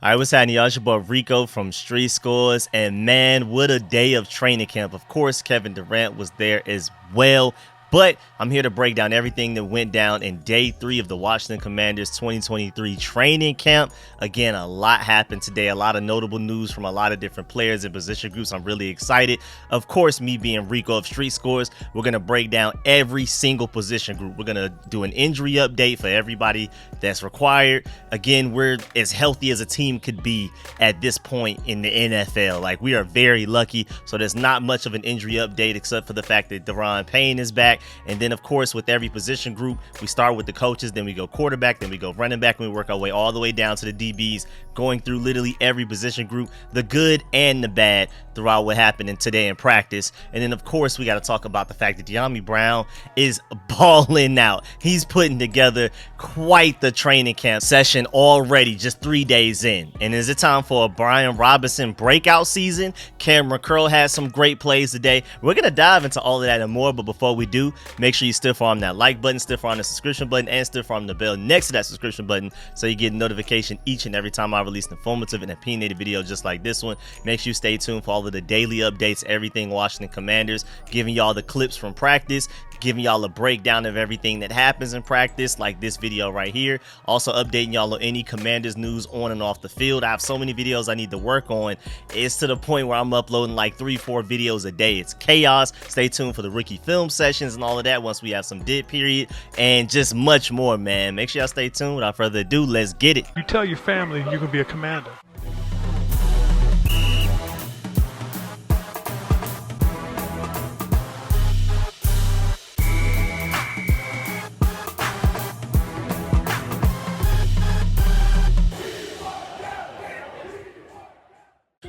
I was having y'all, your boy Rico from Street Scores, and man, what a day of training camp. Of course, Kevin Durant was there as well, but I'm here to break down everything that went down in day 3 of the Washington Commanders 2023 training camp. Again, a lot happened today, a lot of notable news from a lot of different players and position groups. I'm really excited. Of course, me being Rico of Street Scores, we're going to break down every single position group. We're going to do an injury update for everybody that's required. Again, we're as healthy as a team could be at this point in the NFL. Like, we are very lucky, so there's not much of an injury update except for the fact that Payne is back. And then, of course, with every position group, we start with the coaches, then we go quarterback, then we go running back, and we work our way all the way down to the DBs, going through literally every position group, the good and the bad, throughout what happened today in practice. And then, of course, we got to talk about the fact that Dyami Brown is balling out. He's putting together quite the training camp session already, just 3 days in. And is it time for a Brian Robinson breakout season? Cameron Curl has some great plays today. We're going to dive into all of that and more, but before we do, make sure you stiff arm that like button, stiff arm the subscription button, and stiff arm the bell next to that subscription button so you get notification each and every time I release an informative and opinionated video just like this one. Make sure you stay tuned for all of the daily updates, everything Washington Commanders, giving y'all the clips from practice, giving y'all a breakdown of everything that happens in practice, like this video right here. Also updating y'all on any Commanders news on and off the field. I have so many videos I need to work on. It's to the point where I'm uploading like 3-4 videos a day. It's chaos. Stay tuned for the rookie film sessions and all of that once we have some dip period, and just much more, man. Make sure y'all stay tuned. Without further ado, let's get it. You tell your family you can be a commander.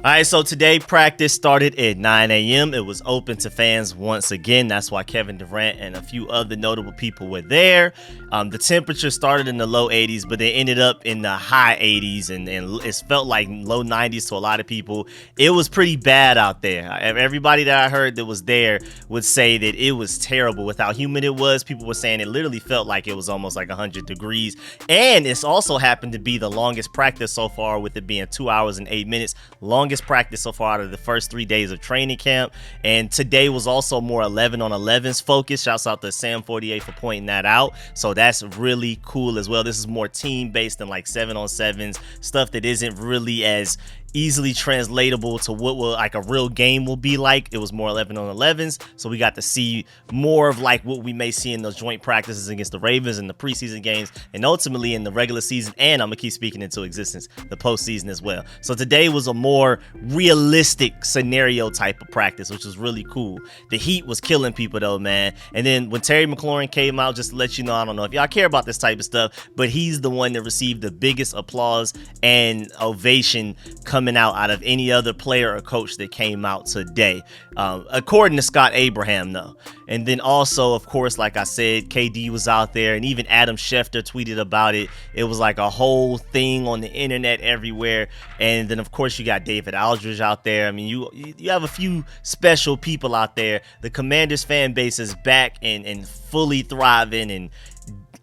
All right, so today practice started at 9 a.m. It was open to fans once again. That's why Kevin Durant and a few other notable people were there. The temperature started in the low 80s, but they ended up in the high 80s, and it felt like low 90s to a lot of people. It was pretty bad out there. Everybody that I heard that was there would say that it was terrible with how humid it was. People were saying it literally felt like it was almost like 100 degrees. And it's also happened to be the longest practice so far, with it being 2 hours and 8 minutes. Longest practice so far out of the first 3 days of training camp. And today was also more 11 on 11s focus. Shouts out to Sam 48 for pointing that out. So that's really cool as well. This is more team based than like 7 on 7s, stuff that isn't really as easily translatable to what will like a real game will be like. It was more 11 on 11s, so we got to see more of like what we may see in those joint practices against the Ravens in the preseason games, and ultimately in the regular season, and I'm gonna keep speaking into existence the postseason as well. So today was a more realistic scenario type of practice, which was really cool. The heat was killing people though, man. And then when Terry McLaurin came out, just to let you know, I don't know if y'all care about this type of stuff, but he's the one that received the biggest applause and ovation coming out of any other player or coach that came out today, according to Scott Abraham though. And then also, of course, like I said, KD was out there, and even Adam Schefter tweeted about it. It was like a whole thing on the internet everywhere. And then of course you got David Aldridge out there. I mean, you have a few special people out there. The Commanders fan base is back and fully thriving and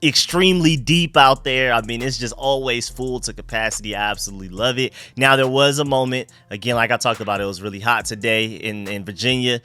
extremely deep out there. I mean, it's just always full to capacity. I absolutely love it. Now, there was a moment, again, like I talked about, it was really hot today in Virginia.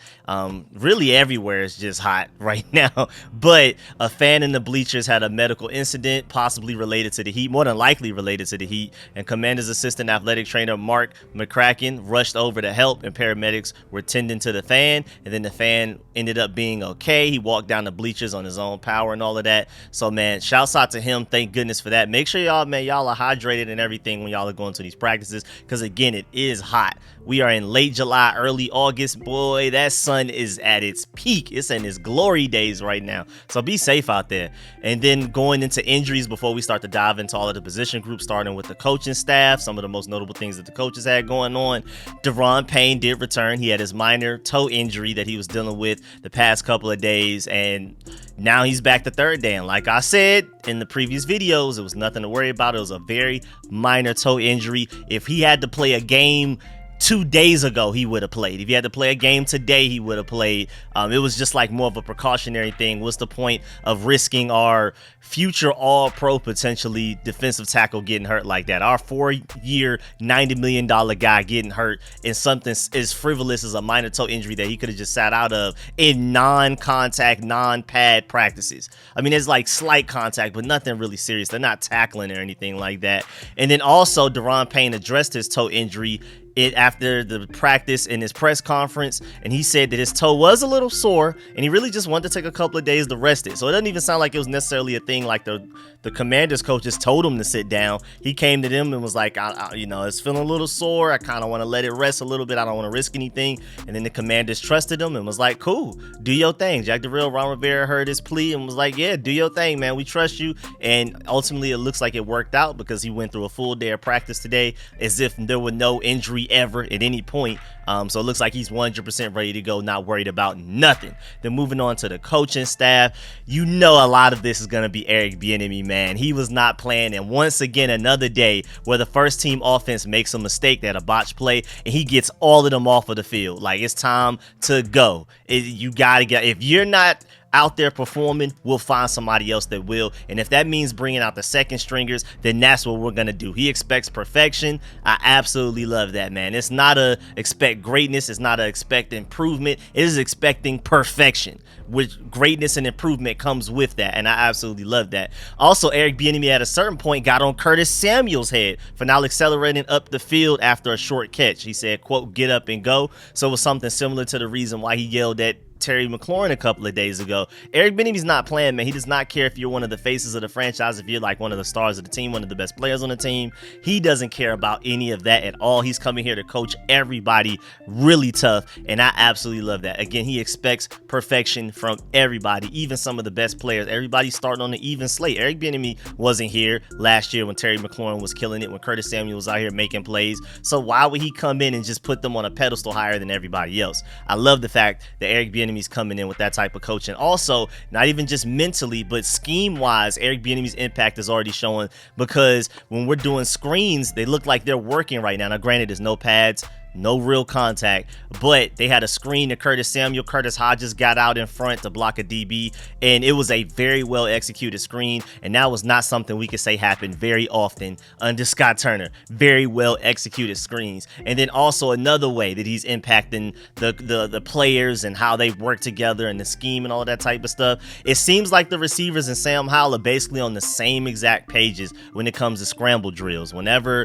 Really everywhere is just hot right now. But a fan in the bleachers had a medical incident, possibly related to the heat, more than likely related to the heat. And Commanders assistant athletic trainer Mark McCracken rushed over to help, and paramedics were tending to the fan. And then the fan ended up being okay. He walked down the bleachers on his own power and all of that. So, man, shouts out to him. Thank goodness for that. Make sure y'all are hydrated and everything when y'all are going to these practices, because again, it is hot. We are in late July, early August. Boy, that sun is at its peak. It's in its glory days right now. So be safe out there. And then going into injuries before we start to dive into all of the position groups, starting with the coaching staff, some of the most notable things that the coaches had going on. Payne did return. He had his minor toe injury that he was dealing with the past couple of days, and now he's back the third day. And like I said in the previous videos, it was nothing to worry about. It was a very minor toe injury. If he had to play a game 2 days ago he would have played. If he had to play a game today, he would have played. It was just like more of a precautionary thing. What's the point of risking our future all-pro potentially defensive tackle getting hurt like that? Our 4-year, $90 million guy getting hurt in something as frivolous as a minor toe injury that he could have just sat out of in non-contact, non-pad practices. I mean, it's like slight contact, but nothing really serious. They're not tackling or anything like that. And then also, Payne addressed his toe injury after the practice in his press conference, and he said that his toe was a little sore and he really just wanted to take a couple of days to rest it. So it doesn't even sound like it was necessarily a thing like the Commanders coach just told him to sit down. He came to them and was like, it's feeling a little sore. I kind of want to let it rest a little bit. I don't want to risk anything. And then the Commanders trusted him and was like, cool, do your thing. Jack DeVille, Ron Rivera heard his plea and was like, yeah, do your thing, man. We trust you. And ultimately it looks like it worked out because he went through a full day of practice today as if there were no injury ever at any point. So it looks like he's 100% ready to go, not worried about nothing. Then moving on to the coaching staff, a lot of this is going to be Eric Bieniemy, man. He was not playing, and once again, another day where the first team offense makes a mistake, that a botch play, and he gets all of them off of the field. Like, it's time to go. You got to get, if you're not out there performing, we'll find somebody else that will. And if that means bringing out the second stringers, then that's what we're going to do. He expects perfection. I absolutely love that, man. It's not a expect greatness. It's not a expect improvement. It is expecting perfection, which greatness and improvement comes with that. And I absolutely love that. Also, Eric Bieniemy at a certain point got on Curtis Samuel's head for not accelerating up the field after a short catch. He said, quote, get up and go. So it was something similar to the reason why he yelled at Terry McLaurin a couple of days ago. Eric Bieniemy's not playing, man. He does not care if you're one of the faces of the franchise, if you're like one of the stars of the team, one of the best players on the team. He doesn't care about any of that at all. He's coming here to coach everybody really tough, and I absolutely love that. Again, he expects perfection from everybody, even some of the best players. Everybody's starting on an even slate. Eric Bieniemy wasn't here last year when Terry McLaurin was killing it, when Curtis Samuel was out here making plays. So why would he come in and just put them on a pedestal higher than everybody else? I love the fact that Eric Bieniemy coming in with that type of coaching. Also, not even just mentally, but scheme-wise, Eric Bieniemy's impact is already showing, because when we're doing screens, they look like they're working right now. Now, granted, there's no pads, no real contact, but they had a screen to Curtis Samuel. Curtis Hodges got out in front to block a DB, and it was a very well executed screen, and that was not something we could say happened very often under Scott Turner. Very well executed screens. And then also another way that he's impacting the players and how they work together and the scheme and all of that type of stuff. It seems like the receivers and Sam Howell are basically on the same exact pages when it comes to scramble drills. Whenever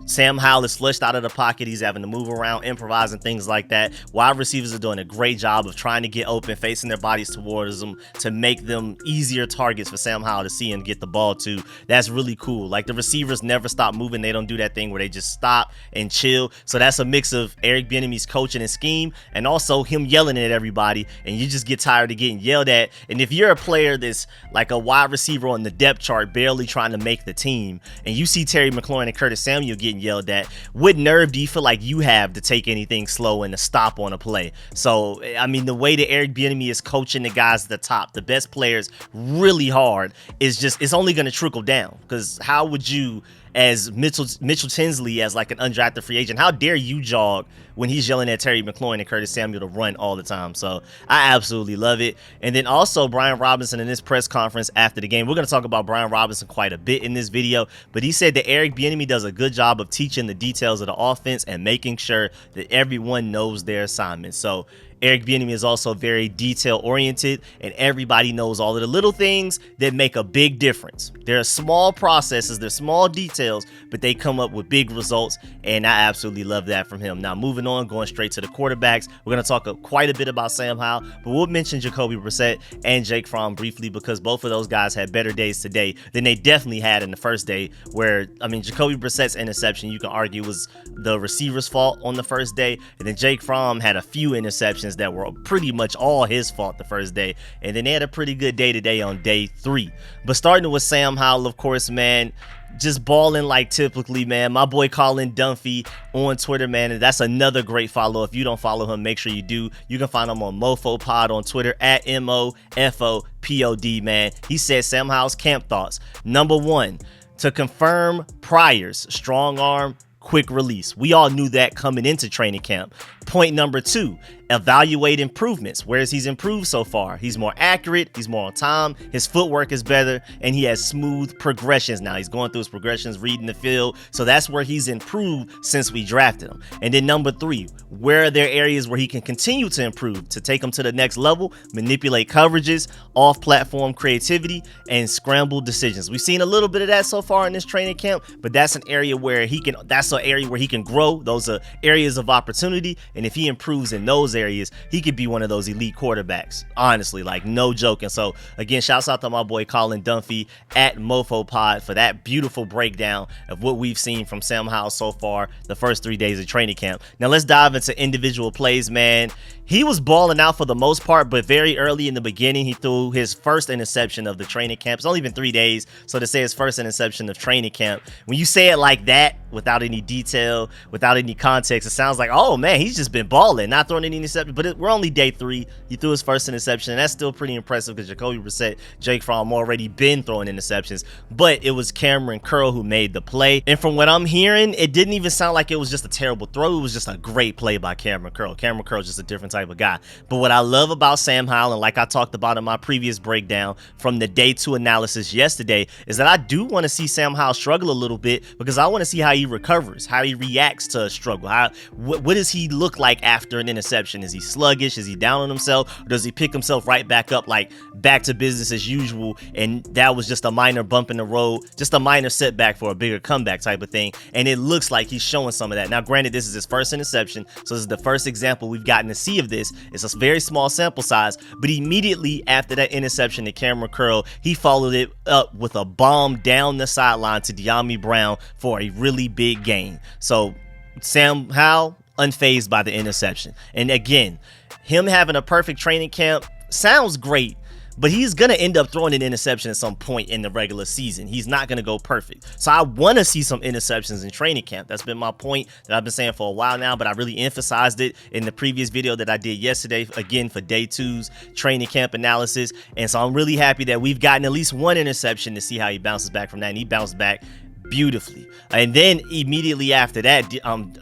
Sam Howell is flushed out of the pocket, he's having to move around, improvise, and things like that. Wide receivers are doing a great job of trying to get open, facing their bodies towards them to make them easier targets for Sam Howell to see and get the ball to. That's really cool. Like, the receivers never stop moving. They don't do that thing where they just stop and chill. So that's a mix of Eric Bieniemy's coaching and scheme, and also him yelling at everybody, and you just get tired of getting yelled at. And if you're a player that's like a wide receiver on the depth chart, barely trying to make the team, and you see Terry McLaurin and Curtis Samuel getting yelled at, what nerve do you feel like you have to take anything slow and to stop on a play? So, I mean, the way that Eric Bieniemy is coaching the guys at the top, the best players, really hard, is just, it's only going to trickle down. Because how would you, as Mitchell Tinsley, as like an undrafted free agent, how dare you jog when he's yelling at Terry McLaurin and Curtis Samuel to run all the time? So I absolutely love it. And then also Brian Robinson in this press conference after the game, we're going to talk about Brian Robinson quite a bit in this video, but he said that Eric Bieniemy does a good job of teaching the details of the offense and making sure that everyone knows their assignment. So Eric Bieniemy is also very detail-oriented, and everybody knows all of the little things that make a big difference. There are small processes, they're small details, but they come up with big results, and I absolutely love that from him. Now, moving on, going straight to the quarterbacks, we're going to talk quite a bit about Sam Howell, but we'll mention Jacoby Brissett and Jake Fromm briefly, because both of those guys had better days today than they definitely had in the first day, where, I mean, Jacoby Brissett's interception, you can argue, was the receiver's fault on the first day, and then Jake Fromm had a few interceptions that were pretty much all his fault the first day, and then they had a pretty good day today on day 3. But starting with Sam Howell, of course, man, just balling like typically, man. My boy Colin Dunphy on Twitter, man, and that's another great follow. If you don't follow him, make sure you do. You can find him on MofoPod on Twitter at MoFoPod, man. He said Sam Howell's camp thoughts. Number 1, to confirm Pryor's strong arm, quick release. We all knew that coming into training camp. Point number 2, evaluate improvements. Whereas he's improved so far, he's more accurate, he's more on time, his footwork is better, and he has smooth progressions now. He's going through his progressions, reading the field. So that's where he's improved since we drafted him. And then number 3, where are there areas where he can continue to improve to take him to the next level? Manipulate coverages, off-platform creativity, and scramble decisions. We've seen a little bit of that so far in this training camp, but that's an area where he can grow. Those are areas of opportunity. And if he improves in those areas, he could be one of those elite quarterbacks. Honestly, like no joking. So again, shouts out to my boy Colin Dunphy at MofoPod for that beautiful breakdown of what we've seen from Sam Howell so far the first 3 days of training camp. Now let's dive into individual plays, man. He was balling out for the most part, but very early in the beginning, he threw his first interception of the training camp. It's only been 3 days, so to say his first interception of training camp, when you say it like that, without any detail, without any context, it sounds like, oh man, he's just been balling, not throwing any interceptions. But we're only day 3. He threw his first interception, and that's still pretty impressive because Jacoby Brissett, Jake Fromm already been throwing interceptions. But it was Cameron Curl who made the play. And from what I'm hearing, it didn't even sound like it was just a terrible throw. It was just a great play by Cameron Curl. Cameron Curl is just a different type of guy. But what I love about Sam Howell, and like I talked about in my previous breakdown from the day 2 analysis yesterday, is that I do want to see Sam Howell struggle a little bit because I want to see how he recovers, how he reacts to a struggle. What does he look like after an interception? Is he sluggish? Is he down on himself? Or does he pick himself right back up, like back to business as usual? And that was just a minor bump in the road, just a minor setback for a bigger comeback type of thing. And it looks like he's showing some of that. Now, granted, this is his first interception, so this is the first example we've gotten to see of this. It's a very small sample size, but immediately after that interception to Cameron Curl, he followed it up with a bomb down the sideline to Dyami Brown for a really big gain. So Sam Howell, unfazed by the interception. And again, him having a perfect training camp sounds great, but he's going to end up throwing an interception at some point in the regular season. He's not going to go perfect. So I want to see some interceptions in training camp. That's been my point that I've been saying for a while now, but I really emphasized it in the previous video that I did yesterday, again, for day 2's training camp analysis. And so I'm really happy that we've gotten at least one interception to see how he bounces back from that. And he bounced back beautifully. And then immediately after that,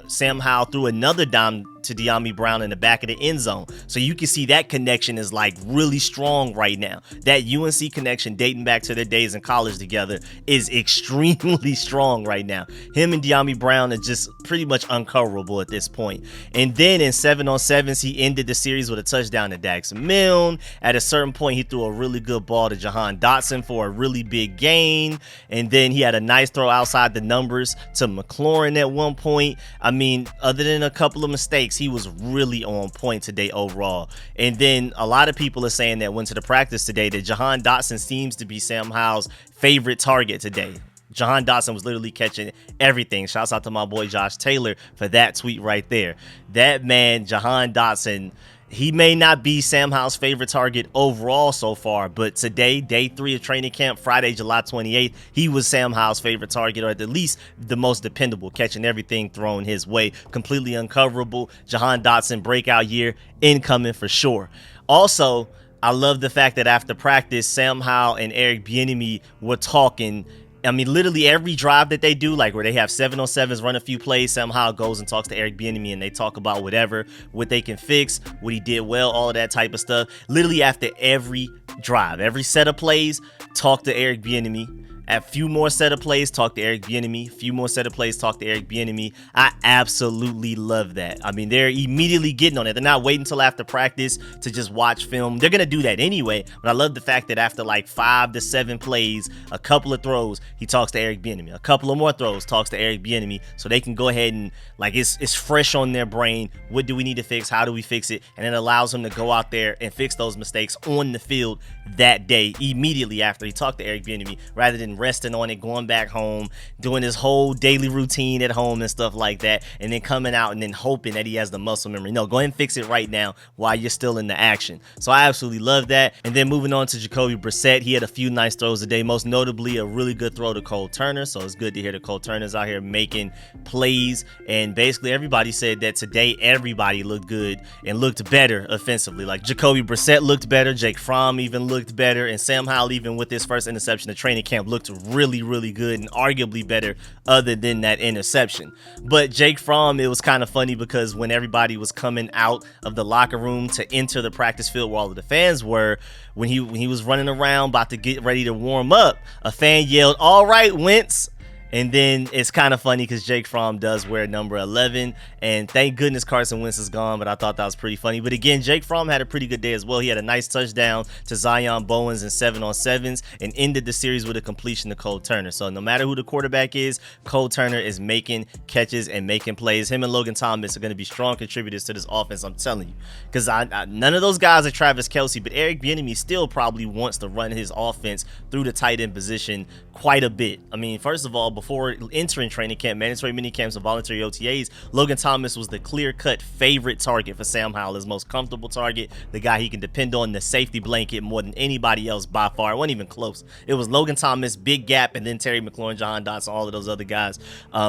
Sam Howell threw another dime to Dyami Brown in the back of the end zone. So you can see that connection is like really strong right now. That UNC connection dating back to their days in college together is extremely strong right now. Him and Dyami Brown are just pretty much uncoverable at this point. And then in 7-on-7s, he ended the series with a touchdown to Dax Milne. At a certain point, he threw a really good ball to Jahan Dotson for a really big gain. And then he had a nice throw outside the numbers to McLaurin at one point. I mean, other than a couple of mistakes, he was really on point today overall. And then a lot of people are saying that went to the practice today that Jahan Dotson seems to be Sam Howell's favorite target today. Jahan Dotson was literally catching everything. Shouts out to my boy Josh Taylor for that tweet right there. That man, Jahan Dotson, he may not be Sam Howell's favorite target overall so far, but today, day 3 of training camp, Friday, July 28th, he was Sam Howell's favorite target, or at least the most dependable, catching everything thrown his way, completely uncoverable. Jahan Dotson breakout year incoming for sure. Also, I love the fact that after practice, Sam Howell and Eric Bieniemy were talking. I mean, literally every drive that they do, like where they have 7-on-7s, run a few plays, somehow goes and talks to Eric Bieniemy and they talk about whatever, what they can fix, what he did well, all of that type of stuff. Literally after every drive, every set of plays, talk to Eric Bieniemy. A few more set of plays, talk to Eric Bieniemy. A few more set of plays, talk to Eric Bieniemy. I absolutely love that. I mean, they're immediately getting on it. They're not waiting until after practice to just watch film. They're going to do that anyway. But I love the fact that after like 5 to 7 plays, a couple of throws, he talks to Eric Bieniemy. A couple of more throws, talks to Eric Bieniemy. So they can go ahead and, like, it's fresh on their brain. What do we need to fix? How do we fix it? And it allows him to go out there and fix those mistakes on the field that day, immediately after he talked to Eric Bieniemy, rather than resting on it, going back home, doing his whole daily routine at home and stuff like that, and then coming out and then hoping that he has the muscle memory. No, go ahead and fix it right now while you're still in the action. So I absolutely love that. And then moving on to Jacoby Brissett, he had a few nice throws today, most notably a really good throw to Cole Turner. So it's good to hear the Cole Turners out here making plays. And basically everybody said that today everybody looked good and looked better offensively. Like Jacoby Brissett looked better, Jake Fromm even looked better, and Sam Howell, even with his first interception of training camp, looked looked really, really good and arguably better other than that interception. But Jake Fromm, it was kind of funny because when everybody was coming out of the locker room to enter the practice field where all of the fans were, when he was running around about to get ready to warm up, a fan yelled, "All right, Wentz." And then it's kind of funny because Jake Fromm does wear number 11, and thank goodness Carson Wentz is gone, but I thought that was pretty funny. But again, Jake Fromm had a pretty good day as well. He had a nice touchdown to Zion Bowens in 7-on-7s and ended the series with a completion to Cole Turner. So no matter who the quarterback is, Cole Turner is making catches and making plays. Him and Logan Thomas are going to be strong contributors to this offense, I'm telling you. Because none of those guys are Travis Kelce, but Eric Bieniemy still probably wants to run his offense through the tight end position quite a bit. I mean, first of all, before entering training camp, mandatory minicamps, and voluntary OTAs, Logan Thomas was the clear-cut favorite target for Sam Howell, his most comfortable target, the guy he can depend on, the safety blanket more than anybody else by far. It wasn't even close. It was Logan Thomas, Big Gap, and then Terry McLaurin, Jahan Dotson, all of those other guys.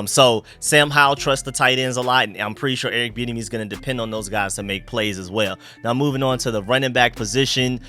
So Sam Howell trusts the tight ends a lot, and I'm pretty sure Eric Bieniemy is going to depend on those guys to make plays as well. Now moving on to the running back position,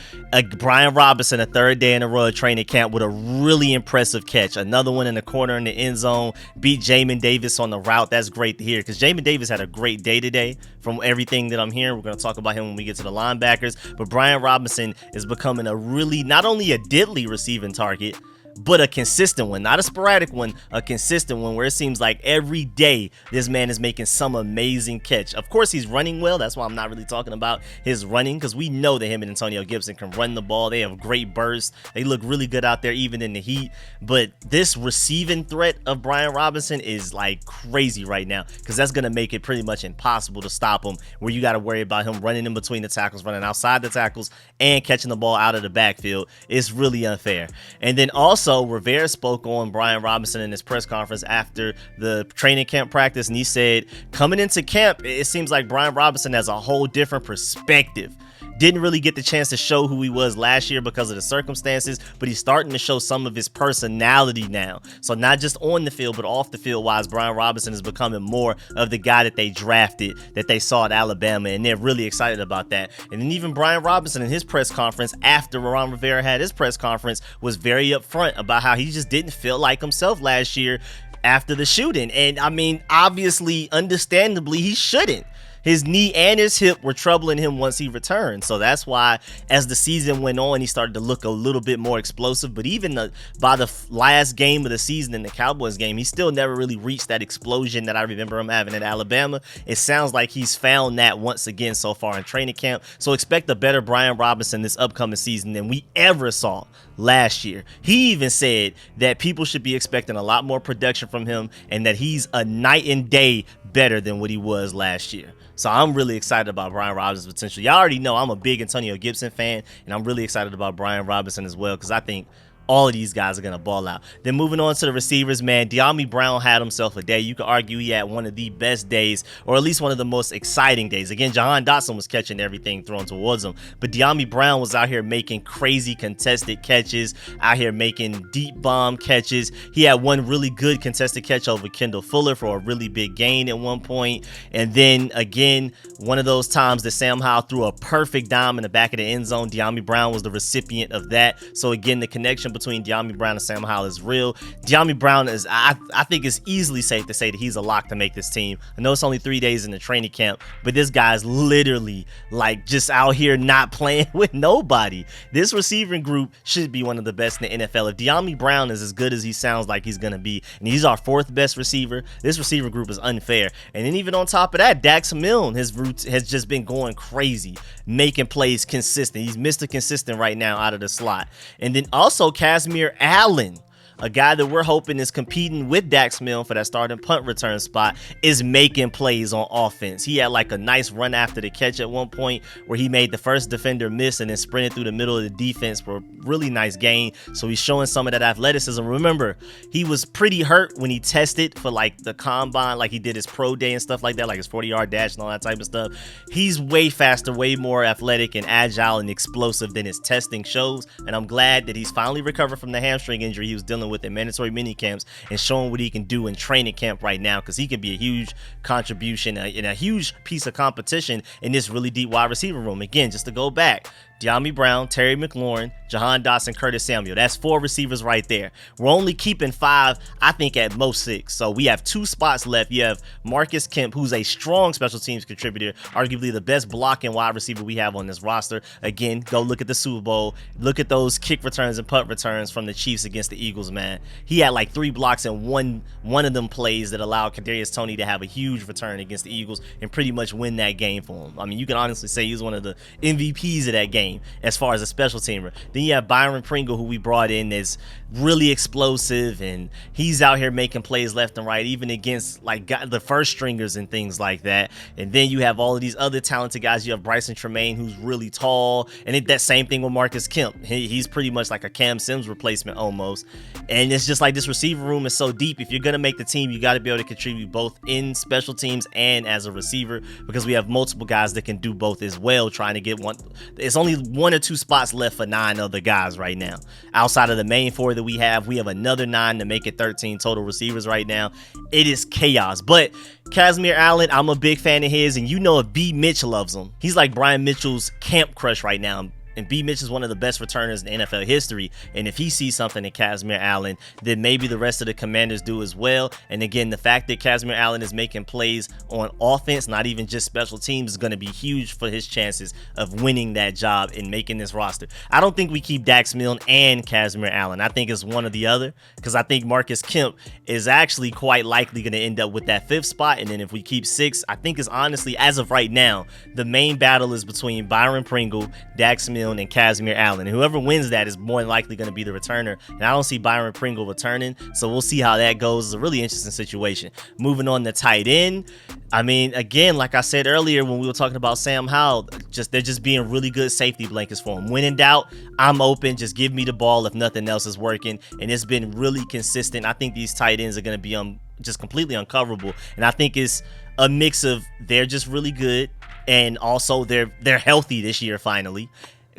Brian Robinson, a third day in a row of training camp with a really impressive catch. Another one in the corner in the end zone, beat Jamin Davis on the route. That's great to hear because Jamin Davis had a great day today from everything that I'm hearing. We're going to talk about him when we get to the linebackers, but Brian Robinson is becoming a really, not only a deadly receiving target, but a consistent one, not a sporadic one, a consistent one where it seems like every day this man is making some amazing catch. Of course, he's running well. That's why I'm not really talking about his running, because we know that him and Antonio Gibson can run the ball. They have great bursts. They look really good out there, even in the heat. But this receiving threat of Brian Robinson is like crazy right now, because that's going to make it pretty much impossible to stop him, where you got to worry about him running in between the tackles, running outside the tackles, and catching the ball out of the backfield. It's really unfair. And then also, Rivera spoke on Brian Robinson in his press conference after the training camp practice, and he said, coming into camp, it seems like Brian Robinson has a whole different perspective. Didn't really get the chance to show who he was last year because of the circumstances, but he's starting to show some of his personality now. So not just on the field, but off the field wise, Brian Robinson is becoming more of the guy that they drafted, that they saw at Alabama, and they're really excited about that. And then even Brian Robinson in his press conference after Ron Rivera had his press conference was very upfront about how he just didn't feel like himself last year after the shooting. And I mean, obviously, understandably, he shouldn't. His knee and his hip were troubling him once he returned. So that's why as the season went on, he started to look a little bit more explosive. But even by the last game of the season in the Cowboys game, he still never really reached that explosion that I remember him having at Alabama. It sounds like he's found that once again so far in training camp. So expect a better Brian Robinson this upcoming season than we ever saw last year. He even said that people should be expecting a lot more production from him and that he's a night and day better than what he was last year. So I'm really excited about Brian Robinson's potential. Y'all already know I'm a big Antonio Gibson fan, and I'm really excited about Brian Robinson as well because I think all of these guys are going to ball out. Then moving on to the receivers, man, Dyami Brown had himself a day. You could argue he had one of the best days, or at least one of the most exciting days. Again, Jahan Dotson was catching everything thrown towards him, but Dyami Brown was out here making crazy contested catches, out here making deep bomb catches. He had one really good contested catch over Kendall Fuller for a really big gain at one point. And then again, one of those times that Sam Howell threw a perfect dime in the back of the end zone. Dyami Brown was the recipient of that. So again, the connection between Dyami Brown and Sam Howell is real. Dyami Brown is, I think it's easily safe to say that he's a lock to make this team. I know it's only 3 days in the training camp, but this guy's literally like just out here not playing with nobody. This receiving group should be one of the best in the NFL. If Dyami Brown is as good as he sounds like he's going to be, and he's our 4th best receiver, this receiver group is unfair. And then even on top of that, Dax Milne, his roots has just been going crazy, making plays consistent. He's Mr. Consistent right now out of the slot. And then also Casimir Allen, a guy that we're hoping is competing with Dax Milne for that starting punt return spot, is making plays on offense. He had like a nice run after the catch at one point where he made the first defender miss and then sprinted through the middle of the defense for a really nice gain. So he's showing some of that athleticism. Remember, he was pretty hurt when he tested for like the combine, like he did his pro day and stuff like that, like his 40-yard dash and all that type of stuff. He's way faster, way more athletic and agile and explosive than his testing shows. And I'm glad that he's finally recovered from the hamstring injury he was dealing with in mandatory mini camps and showing what he can do in training camp right now, because he can be a huge contribution and a huge piece of competition in this really deep wide receiver room. Again, just to go back, Dyami Brown, Terry McLaurin, Jahan Dotson, Curtis Samuel. That's 4 receivers right there. We're only keeping 5, I think at most 6. So we have 2 spots left. You have Marcus Kemp, who's a strong special teams contributor, arguably the best blocking wide receiver we have on this roster. Again, go look at the Super Bowl. Look at those kick returns and punt returns from the Chiefs against the Eagles, man. He had like 3 blocks in one of them plays that allowed Kadarius Toney to have a huge return against the Eagles and pretty much win that game for him. I mean, you can honestly say he's one of the MVPs of that game as far as a special teamer. Then you have Byron Pringle, who we brought in, is really explosive, and he's out here making plays left and right, even against like the first stringers and things like that. And then you have all of these other talented guys. You have Bryson Tremaine, who's really tall, and that same thing with Marcus Kemp. He's pretty much like a Cam Sims replacement almost. And it's just like this receiver room is so deep. If you're gonna make the team, you got to be able to contribute both in special teams and as a receiver, because we have multiple guys that can do both as well. Trying to get one, it's only 1 or 2 spots left for 9 other guys right now. Outside of the main 4 that we have another 9 to make it 13 total receivers right now. It is chaos. But Kazmir Allen, I'm a big fan of his, and you know if B. Mitch loves him. He's like Brian Mitchell's camp crush right now. And B. Mitch is one of the best returners in NFL history. And if he sees something in Kazmir Allen, then maybe the rest of the Commanders do as well. And again, the fact that Kazmir Allen is making plays on offense, not even just special teams, is going to be huge for his chances of winning that job and making this roster. I don't think we keep Dax Milne and Kazmir Allen. I think it's one or the other, because I think Marcus Kemp is actually quite likely going to end up with that 5th spot. And then if we keep 6, I think it's honestly, as of right now, the main battle is between Byron Pringle, Dax Milne, and Kazmir Allen. And whoever wins that is more than likely going to be the returner. And I don't see Byron Pringle returning, so we'll see how that goes. It's a really interesting situation. Moving on to tight end. I mean, again, like I said earlier when we were talking about Sam Howell, they're just being really good safety blankets for him. When in doubt, I'm open. Just give me the ball if nothing else is working. And it's been really consistent. I think these tight ends are going to be just completely uncoverable. And I think it's a mix of they're just really good, and also they're healthy this year finally.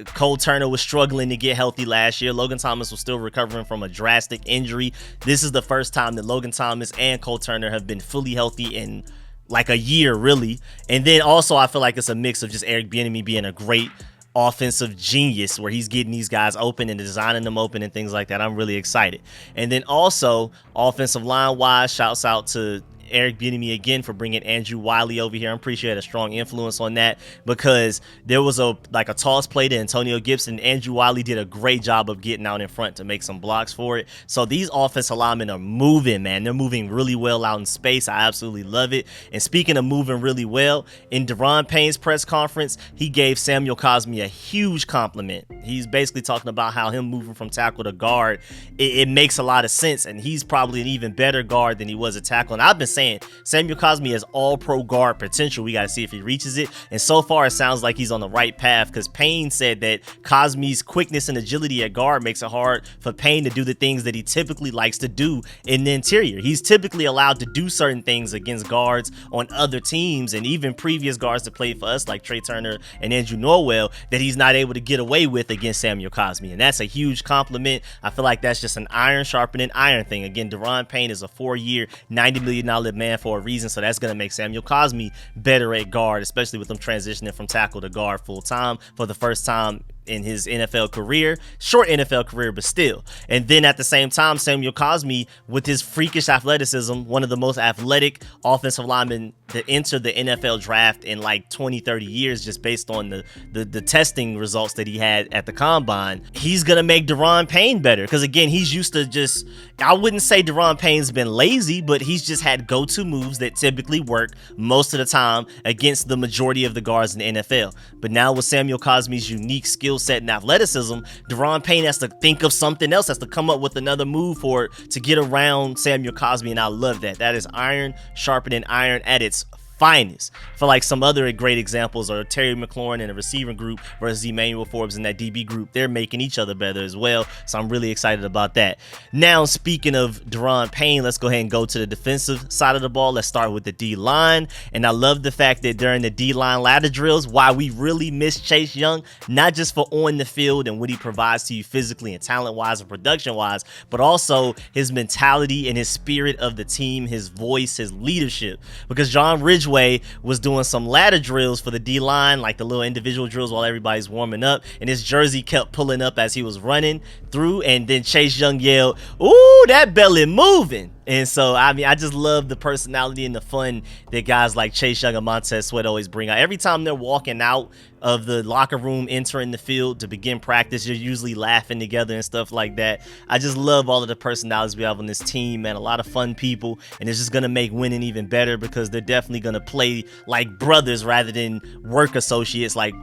Cole Turner was struggling to get healthy last year. Logan Thomas was still recovering from a drastic injury. This is the first time that Logan Thomas and Cole Turner have been fully healthy in like a year, really. And then also I feel like it's a mix of just Eric Bieniemy being a great offensive genius, where he's getting these guys open and designing them open and things like that. I'm really excited. And then also offensive line wise, shouts out to Eric Bieniemy again for bringing Andrew Wiley over here. I'm pretty sure he had a strong influence on that, because there was a toss play to Antonio Gibson. Andrew Wiley did a great job of getting out in front to make some blocks for it. So these offensive linemen are moving, man. They're moving really well out in space. I absolutely love it. And speaking of moving really well, in Deron Payne's press conference, he gave Samuel Cosmi a huge compliment. He's basically talking about how him moving from tackle to guard, it makes a lot of sense, and he's probably an even better guard than he was a tackle. And I've been saying Samuel Cosmi has all-pro guard potential. We got to see if he reaches it. And so far, it sounds like he's on the right path, because Payne said that Cosmi's quickness and agility at guard makes it hard for Payne to do the things that he typically likes to do in the interior. He's typically allowed to do certain things against guards on other teams, and even previous guards that played for us, like Trey Turner and Andrew Norwell, that he's not able to get away with against Samuel Cosmi. And that's a huge compliment. I feel like that's just an iron sharpening iron thing. Again, Deron Payne is a 4-year, $90 million man for a reason, so that's going to make Samuel Cosmi better at guard, especially with him transitioning from tackle to guard full time for the first time in his NFL career, short NFL career, but still. And then at the same time, Samuel Cosmi, with his freakish athleticism, one of the most athletic offensive linemen to enter the NFL draft in like 20-30 years, just based on the testing results that he had at the combine. He's gonna make Deron Payne better, because again, he's used to just, I wouldn't say Deron Payne's been lazy, but he's just had go-to moves that typically work most of the time against the majority of the guards in the NFL. But now with Samuel Cosmi's unique skill set and athleticism, Deron Payne has to think of something else, has to come up with another move for it to get around Samuel Cosmi, and I love that. That is iron sharpening iron at its finest. I feel like some other great examples are Terry McLaurin in the receiving group versus Emmanuel Forbes in that DB group. They're making each other better as well, so I'm really excited about that. Now, speaking of Deron Payne, let's go ahead and go to the defensive side of the ball. Let's start with the D-line, and I love the fact that during the D-line ladder drills, why we really miss Chase Young, not just for on the field and what he provides to you physically and talent-wise and production-wise, but also his mentality and his spirit of the team, his voice, his leadership, because John Ridgely Ridgeway was doing some ladder drills for the D-line, like the little individual drills while everybody's warming up, and his jersey kept pulling up as he was running through, and then Chase Young yelled, "Ooh, that belly moving." And so, I mean, I just love the personality and the fun that guys like Chase Young and Montez Sweat always bring out. Every time they're walking out of the locker room, entering the field to begin practice, you're usually laughing together and stuff like that. I just love all of the personalities we have on this team, man. A lot of fun people, and it's just going to make winning even better because they're definitely going to play like brothers rather than work associates, like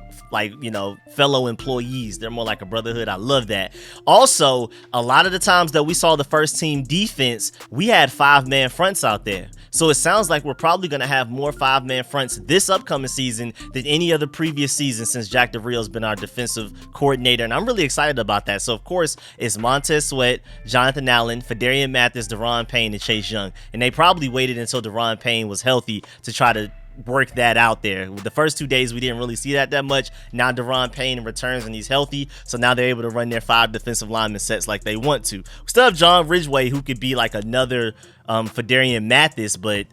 fellow employees. They're more like a brotherhood. I love that. Also, a lot of the times that we saw the first team defense, we had 5-man fronts out there. So it sounds like we're probably going to have more 5-man fronts this upcoming season than any other previous season since Jack Del Rio's been our defensive coordinator, and I'm really excited about that. So of course, it's Montez Sweat, Jonathan Allen, Fadarian Mathis, Daron Payne, and Chase Young. And they probably waited until Daron Payne was healthy to try to work that out there. The first 2 days we didn't really see that much. Now Daron Payne returns and he's healthy, so now they're able to run their 5 defensive lineman sets like they want to. We still have John Ridgeway, who could be like another Fadarian Mathis, but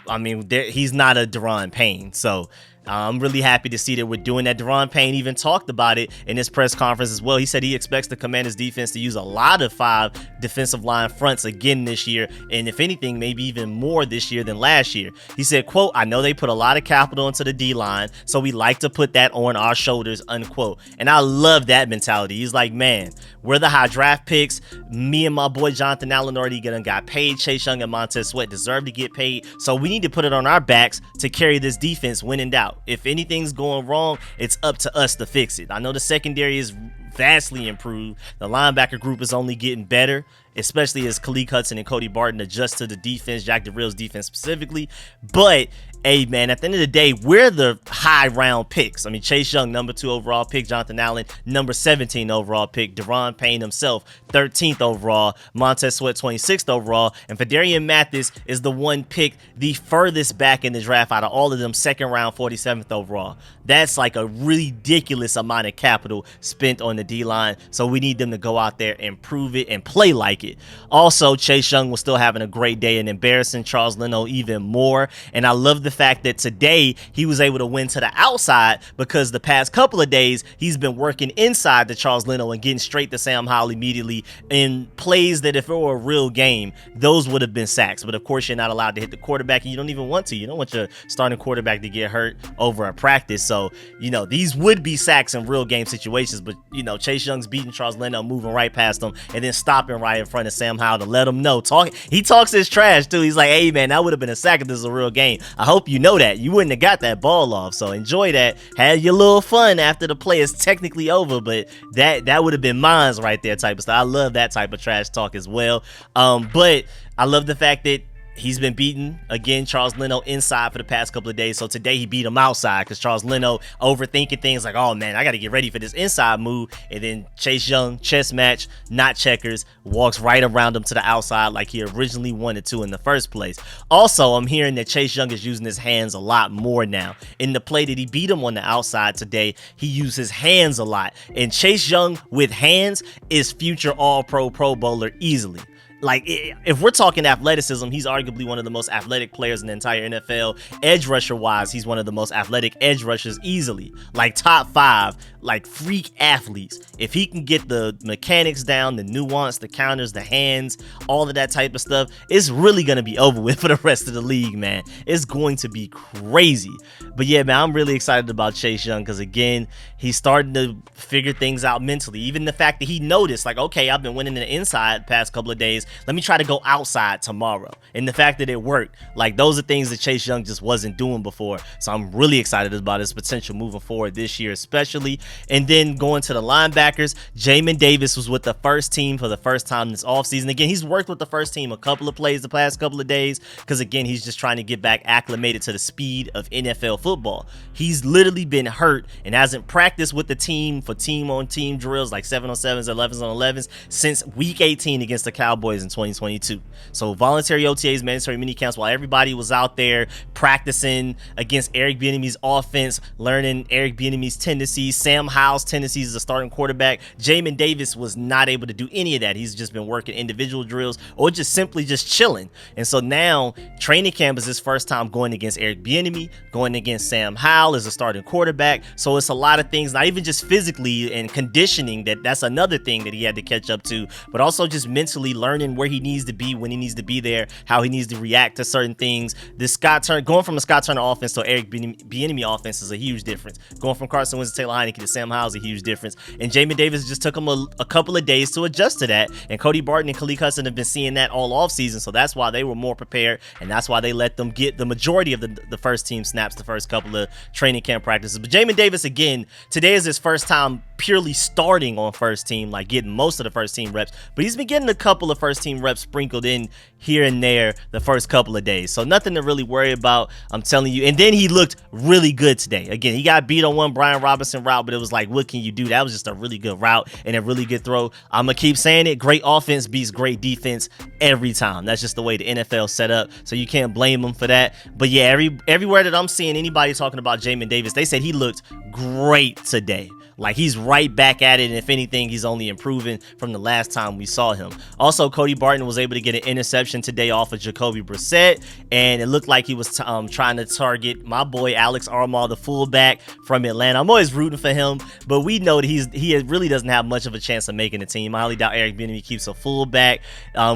I mean he's not a Daron Payne. So I'm really happy to see that we're doing that. Daron Payne even talked about it in his press conference as well. He said he expects the Commanders defense to use a lot of 5 defensive line fronts again this year, and if anything, maybe even more this year than last year. He said, quote, "I know they put a lot of capital into the D-line, so we like to put that on our shoulders," unquote. And I love that mentality. He's like, man, we're the high draft picks. Me and my boy Jonathan Allen already got paid. Chase Young and Montez Sweat deserve to get paid, so we need to put it on our backs to carry this defense when in doubt. If anything's going wrong, it's up to us to fix it. I know the secondary is vastly improved. The linebacker group is only getting better, especially as Khaleke Hudson and Cody Barton adjust to the defense, Jack Del Rio's defense specifically. But hey, man, at the end of the day, we're the high round picks. I mean, Chase Young, number 2 overall pick. Jonathan Allen, number 17 overall pick. Daron Payne himself, 13th overall. Montez Sweat, 26th overall. And Fadarian Mathis is the one pick the furthest back in the draft out of all of them, 2nd round, 47th overall. That's like a ridiculous amount of capital spent on the D-line. So we need them to go out there and prove it and play like it. Also, Chase Young was still having a great day and embarrassing Charles Leno even more. And I love the fact that today he was able to win to the outside because the past couple of days he's been working inside to Charles Leno and getting straight to Sam Howell immediately in plays that if it were a real game, those would have been sacks. But of course, you're not allowed to hit the quarterback, and you don't even want to. You don't want your starting quarterback to get hurt over a practice. So, these would be sacks in real game situations, but, Chase Young's beating Charles Leno, moving right past him, and then stopping right in front of Sam Howell to let him know. He talks his trash, too. He's like, hey, man, that would have been a sack if this was a real game. I hope you know that. You wouldn't have got that ball off, so enjoy that. Have your little fun after the play is technically over, but that would have been mine right there type of stuff. I love that type of trash talk as well. But I love the fact that he's been beating, again, Charles Leno inside for the past couple of days. So today he beat him outside because Charles Leno overthinking things like, oh, man, I got to get ready for this inside move. And then Chase Young, chess match, not checkers, walks right around him to the outside like he originally wanted to in the first place. Also, I'm hearing that Chase Young is using his hands a lot more now. In the play that he beat him on the outside today, he used his hands a lot. And Chase Young with hands is future All-Pro Pro Bowler easily. Like, if we're talking athleticism, he's arguably one of the most athletic players in the entire NFL. Edge rusher wise, he's one of the most athletic edge rushers easily. Like top 5, like freak athletes. If he can get the mechanics down, the nuance, the counters, the hands, all of that type of stuff, it's really going to be over with for the rest of the league, man. It's going to be crazy. But yeah, man, I'm really excited about Chase Young because, again, he's starting to figure things out mentally. Even the fact that he noticed, like, okay, I've been winning the inside past couple of days. Let me try to go outside tomorrow. And the fact that it worked, like, those are things that Chase Young just wasn't doing before. So I'm really excited about his potential moving forward this year, especially. And then going to the linebackers, Jamin Davis was with the first team for the first time this offseason. Again, he's worked with the first team a couple of plays the past couple of days because, again, he's just trying to get back acclimated to the speed of NFL football. He's literally been hurt and hasn't practiced with the team for team-on-team drills like 7-on-7s, 11s-on-11s since week 18 against the Cowboys in 2022. So voluntary OTAs, mandatory mini camps, while everybody was out there practicing against Eric Bieniemy's offense, learning Eric Bieniemy's tendencies, Sam Howell's tendencies as a starting quarterback. Jamin Davis was not able to do any of that. He's just been working individual drills or just simply just chilling. And so now training camp is his first time going against Eric Bieniemy, going against Sam Howell as a starting quarterback. So it's a lot of things, not even just physically and conditioning, that's another thing that he had to catch up to, but also just mentally learning where he needs to be, when he needs to be there, how he needs to react to certain things. This going from a Scott Turner offense to Eric Bieniemy offense is a huge difference. Going from Carson Wentz to Taylor Heineke to Sam Howell is a huge difference. And Jamin Davis just took him a couple of days to adjust to that. And Cody Barton and Khalil Hudson have been seeing that all offseason, so that's why they were more prepared, and that's why they let them get the majority of the first team snaps the first couple of training camp practices. But Jamin Davis, again, today is his first time purely starting on first team, like getting most of the first team reps, but he's been getting a couple of first team reps sprinkled in here and there the first couple of days, so nothing to really worry about, I'm telling you. And then he looked really good today. Again, he got beat on one Brian Robinson route, but it was like, what can you do? That was just a really good route and a really good throw. I'm gonna keep saying it, great offense beats great defense every time. That's just the way the NFL set up, so you can't blame him for that. But yeah, everywhere that I'm seeing anybody talking about Jamin Davis, they said he looked great today. Like, he's right back at it, and if anything, he's only improving from the last time we saw him. Also, Cody Barton was able to get an interception today off of Jacoby Brissett, and it looked like he was trying to target my boy Alex Armah, the fullback from Atlanta. I'm always rooting for him, but we know that he really doesn't have much of a chance of making the team. I highly doubt Eric Bieniemy keeps a fullback.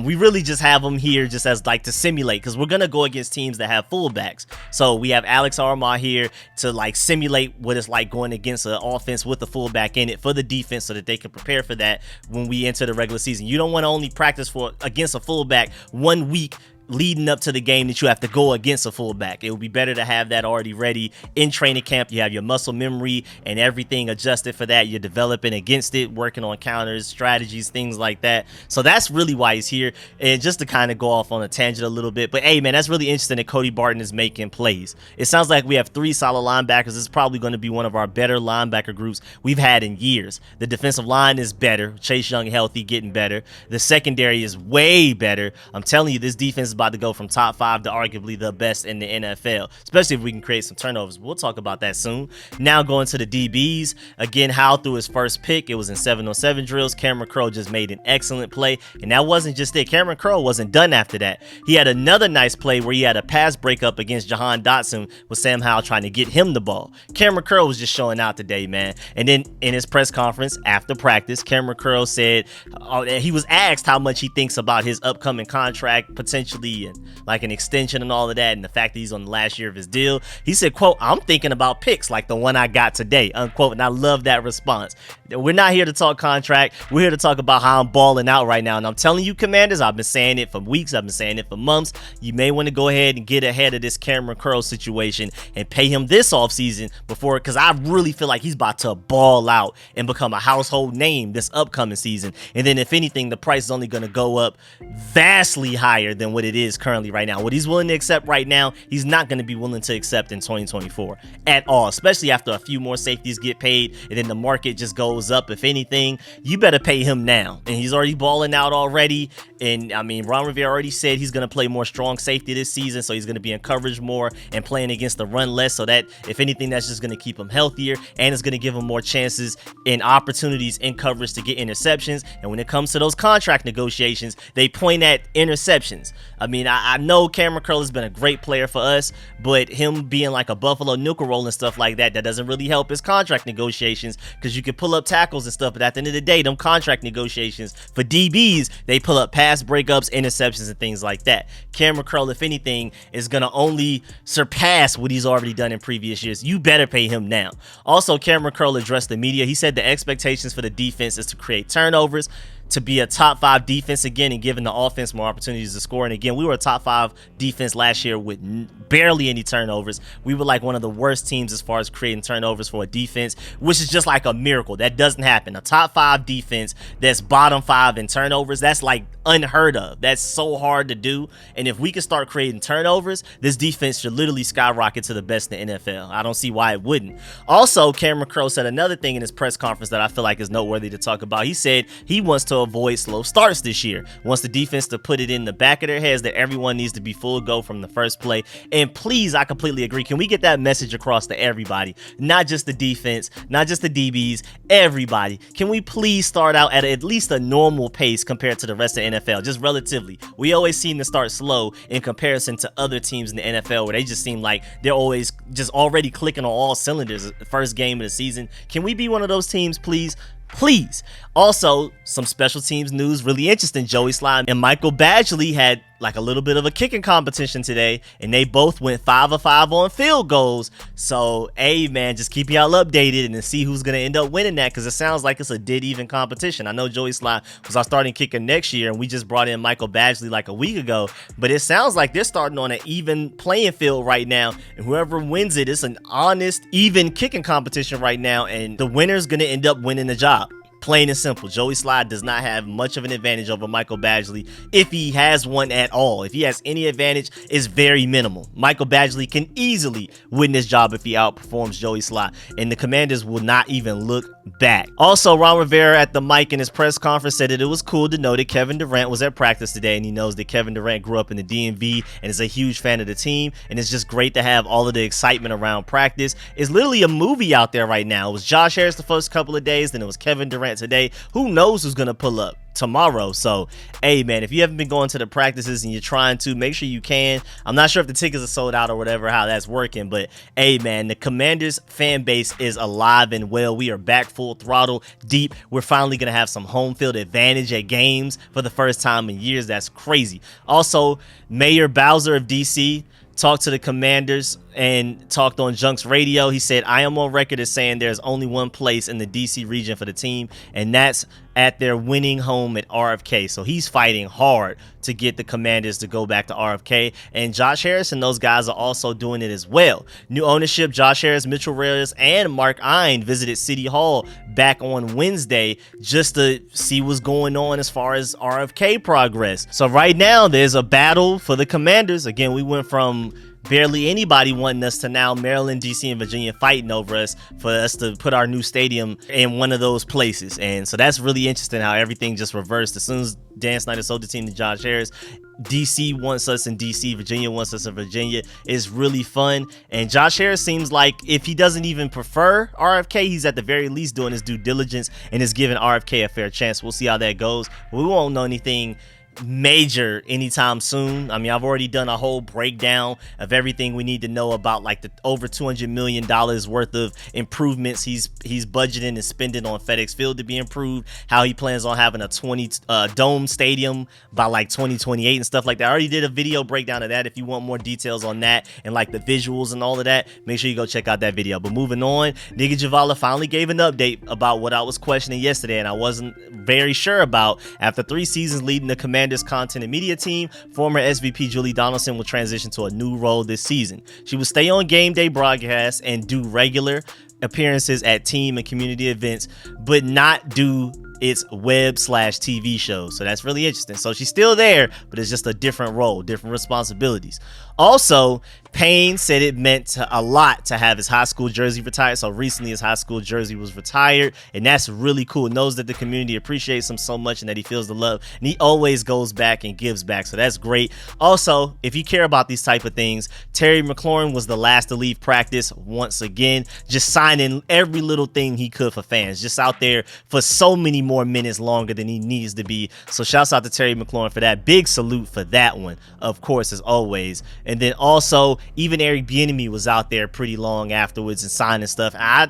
We really just have him here just as like to simulate, because we're gonna go against teams that have fullbacks. So we have Alex Armah here to like simulate what it's like going against an offense with a fullback in it for the defense, so that they can prepare for that when we enter the regular season. You don't want to only practice against a fullback 1 week leading up to the game that you have to go against a fullback. It would be better to have that already ready in training camp. You have your muscle memory and everything adjusted for that. You're developing against it, working on counters, strategies, things like that. So that's really why he's here. And just to kind of go off on a tangent a little bit, but hey man, that's really interesting that Cody Barton is making plays. It sounds like we have 3 solid linebackers. This is probably going to be one of our better linebacker groups we've had in years. The defensive line is better. Chase Young healthy, getting better. The secondary is way better. I'm telling you, this defense is about to go from top 5 to arguably the best in the NFL, especially if we can create some turnovers. We'll talk about that soon. Now going to the DBs. Again, Howell threw his first pick. It was in 7-on-7 drills. Cameron Crowe just made an excellent play, and that wasn't just it. Cameron Crowe wasn't done after that. He had another nice play where he had a pass breakup against Jahan Dotson with Sam Howell trying to get him the ball. Cameron Crowe was just showing out today, man. And then in his press conference after practice, Cameron Crowe said he was asked how much he thinks about his upcoming contract potentially and like an extension and all of that, and the fact that he's on the last year of his deal. He said, quote, "I'm thinking about picks like the one I got today," unquote. And I love that response. We're not here to talk contract. We're here to talk about how I'm balling out right now. And I'm telling you, Commanders, I've been saying it for weeks. I've been saying it for months. You may want to go ahead and get ahead of this Cameron Crowe situation and pay him this offseason before, because I really feel like he's about to ball out and become a household name this upcoming season. And then if anything, the price is only going to go up vastly higher than what it is currently right now. What he's willing to accept right now, he's not going to be willing to accept in 2024 at all, especially after a few more safeties get paid and then the market just goes up. If anything, you better pay him now. And he's already balling out already. And I mean, Ron Rivera already said he's going to play more strong safety this season, so he's going to be in coverage more and playing against the run less, so that if anything, that's just going to keep him healthier, and it's going to give him more chances and opportunities in coverage to get interceptions. And when it comes to those contract negotiations, they point at interceptions. I mean, I know Cameron Crowe has been a great player for us, but him being like a Buffalo nickel roll and stuff like that, that doesn't really help his contract negotiations, because you can pull up tackles and stuff, but at the end of the day, them contract negotiations for DBs, they pull up pass breakups, interceptions, and things like that. Cameron Crowe, if anything, is going to only surpass what he's already done in previous years. You better pay him now. Also, Cameron Crowe addressed the media. He said the expectations for the defense is to create turnovers, to be a top 5 defense again, and giving the offense more opportunities to score. And again, we were a top 5 defense last year with barely any turnovers. We were like one of the worst teams as far as creating turnovers for a defense, which is just like a miracle. That doesn't happen. A top 5 defense that's bottom 5 in turnovers, that's like unheard of. That's so hard to do. And if we can start creating turnovers, this defense should literally skyrocket to the best in the NFL. I don't see why it wouldn't. Also, Cameron Crowe said another thing in his press conference that I feel like is noteworthy to talk about. He said he wants to to avoid slow starts this year. Wants the defense to put it in the back of their heads that everyone needs to be full go from the first play. And please, I completely agree. Can we get that message across to everybody? Not just the defense, not just the DBs, everybody. Can we please start out at least a normal pace compared to the rest of the NFL? Just relatively. We always seem to start slow in comparison to other teams in the NFL where they just seem like they're always just already clicking on all cylinders the first game of the season. Can we be one of those teams, please? Please. Also, some special teams news, really interesting. Joey Slye and Michael Badgley had like a little bit of a kicking competition today, and they both went 5 of 5 on field goals. So, hey man, just keep y'all updated and see who's gonna end up winning that, because it sounds like it's a dead even competition. I know Joey Slye was our starting kicker next year, and we just brought in Michael Badgley like a week ago, but it sounds like they're starting on an even playing field right now, and whoever wins it, it's an honest, even kicking competition right now, and the winner's gonna end up winning the job. Plain and simple. Joey Slye does not have much of an advantage over Michael Badgley, if he has one at all. If he has any advantage, it's very minimal. Michael Badgley can easily win this job if he outperforms Joey Slye, and the Commanders will not even look back. Also, Ron Rivera at the mic in his press conference said that it was cool to know that Kevin Durant was at practice today, and he knows that Kevin Durant grew up in the DMV and is a huge fan of the team, and it's just great to have all of the excitement around practice. It's literally a movie out there right now. It was Josh Harris the first couple of days, then it was Kevin Durant today. Who knows who's gonna pull up tomorrow? So hey man, if you haven't been going to the practices and you're trying to, make sure you can. I'm not sure if the tickets are sold out or whatever, how that's working, but hey man, the Commanders fan base is alive and well. We are back full throttle deep. We're finally gonna have some home field advantage at games for the first time in years. That's crazy. Also, Mayor Bowser of DC talked to the Commanders and talked on Junks Radio. He said, I am on record as saying there's only one place in the DC region for the team, and that's at their winning home at RFK. So he's fighting hard to get the Commanders to go back to RFK, and Josh Harris and those guys are also doing it as well. New ownership, Josh Harris, Mitchell Reyes, and Mark Ine visited City Hall back on Wednesday just to see what's going on as far as RFK progress. So right now there's a battle for the Commanders. Again, we went from barely anybody wanting us to now Maryland, DC, and Virginia fighting over us for us to put our new stadium in one of those places. And so that's really interesting how everything just reversed. As soon as Dan Snyder sold the team to Josh Harris, DC wants us in DC, Virginia wants us in Virginia. It's really fun. And Josh Harris seems like if he doesn't even prefer RFK, he's at the very least doing his due diligence and is giving RFK a fair chance. We'll see how that goes. We won't know anything major anytime soon. I mean, I've already done a whole breakdown of everything we need to know about like the over $200 million worth of improvements he's budgeting and spending on FedEx Field to be improved, how he plans on having a 20 dome stadium by like 2028 and stuff like that. I already did a video breakdown of that. If you want more details on that and like the visuals and all of that, make sure you go check out that video. But moving on, Nigga Javala finally gave an update about what I was questioning yesterday and I wasn't very sure about. After 3 seasons leading the Commanders content and media team, former SVP Julie Donaldson will transition to a new role this season. She will stay on game day broadcasts and do regular appearances at team and community events, but not do its web/TV shows. So that's really interesting. So she's still there, but it's just a different role, different responsibilities. Also, Payne said it meant a lot to have his high school jersey retired. So recently his high school jersey was retired, and that's really cool. Knows that the community appreciates him so much and that he feels the love, and he always goes back and gives back. So that's great. Also, if you care about these type of things, Terry McLaurin was the last to leave practice once again, just signing every little thing he could for fans, just out there for so many more minutes longer than he needs to be. So shouts out to Terry McLaurin for that. Big salute for that one, of course, as always. And then also, even Eric Bieniemy was out there pretty long afterwards and signing stuff. I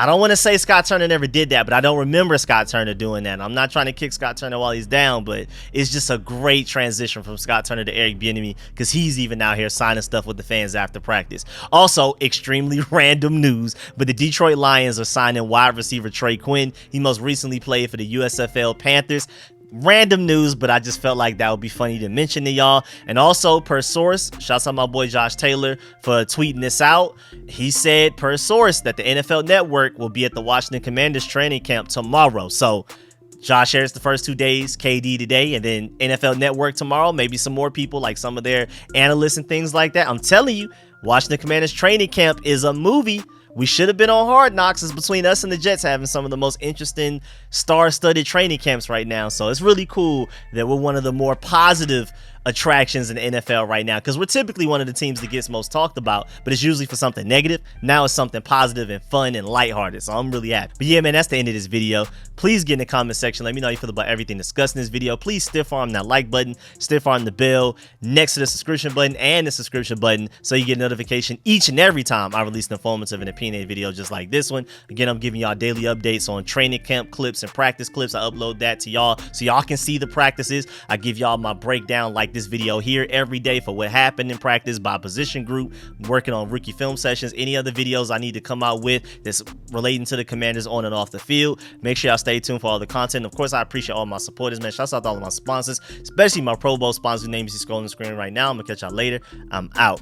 don't want to say Scott Turner never did that, but I don't remember Scott Turner doing that. I'm not trying to kick Scott Turner while he's down, but it's just a great transition from Scott Turner to Eric Bieniemy because he's even out here signing stuff with the fans after practice. Also, extremely random news, but the Detroit Lions are signing wide receiver Trey Quinn. He most recently played for the USFL Panthers. Random news, but I just felt like that would be funny to mention to y'all. And also, per source, shouts out my boy Josh Taylor for tweeting this out. He said, per source, that the NFL Network will be at the Washington Commanders training camp tomorrow. So Josh Harris the first 2 days, KD today, and then NFL Network tomorrow. Maybe some more people, like some of their analysts and things like that. I'm telling you, Washington Commanders training camp is a movie. we should have been on Hard Knocks. It's between us and the Jets having some of the most interesting star-studded training camps right now. So it's really cool that we're one of the more positive attractions in the NFL right now, because we're typically one of the teams that gets most talked about, but it's usually for something negative. Now it's something positive and fun and lighthearted, so I'm really happy. But yeah, man, that's the end of this video. Please get in the comment section, let me know how you feel about everything discussed in this video. Please stiff arm that like button, stiff arm the bell next to the subscription button and the subscription button, so you get a notification each and every time I release an informative and opinionated video just like this one. Again, I'm giving y'all daily updates on training camp clips and practice clips. I upload that to y'all so y'all can see the practices. I give y'all my breakdown like this video here every day for what happened in practice by position group, working on rookie film sessions, any other videos I need to come out with that's relating to the Commanders on and off the field. Make sure y'all stay tuned for all the content. Of course, I appreciate all my supporters, man. Shouts out to all of my sponsors, especially my Pro Bowl sponsors whose names you see scrolling the screen right now. I'm gonna catch y'all later. I'm out.